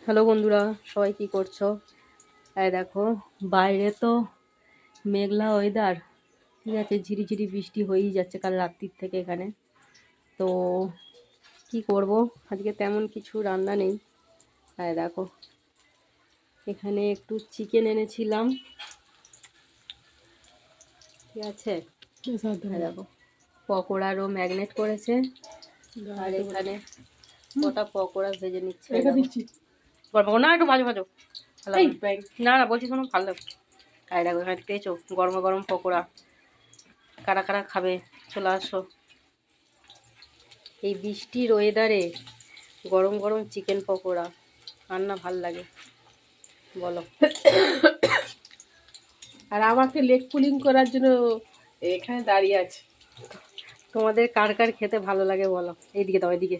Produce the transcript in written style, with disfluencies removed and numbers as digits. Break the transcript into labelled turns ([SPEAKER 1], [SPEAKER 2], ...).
[SPEAKER 1] Hello বন্ধুরা, সবাই কি করছো? এই দেখো, বাইরে তো মেঘলা ওয়েদার, ঠিক আছে, ঝিরিঝিরি বৃষ্টি হয়েই যাচ্ছে কাল রাত্রির থেকে এখানে। তো কি করব, আজকে তেমন কিছু রান্না নেই। এই দেখো, এখানে একটু চিকেন এনেছিলাম, ঠিক আছে। এই দেখো, পকোড়ারও ম্যাগনেট করেছে, আর এখানে কটা পকোড়া ভেজে নিচ্ছে। গরম না, একটু ভাজো ভাজো, না না বলছি শোনো, ভালো লাগবে। আর দেখো, এখানে পেয়েছো গরম গরম পকোড়া। কারা কারা খাবে চলে আসো। এই বৃষ্টির ওয়েদারে গরম গরম চিকেন পকোড়া আর না ভাল লাগে বলো?
[SPEAKER 2] আর আমাকে লেগ পুলিং করার জন্য এখানে দাঁড়িয়ে আছে।
[SPEAKER 1] তোমাদের কার কার খেতে ভালো লাগে বলো? এইদিকে দাও, এইদিকে।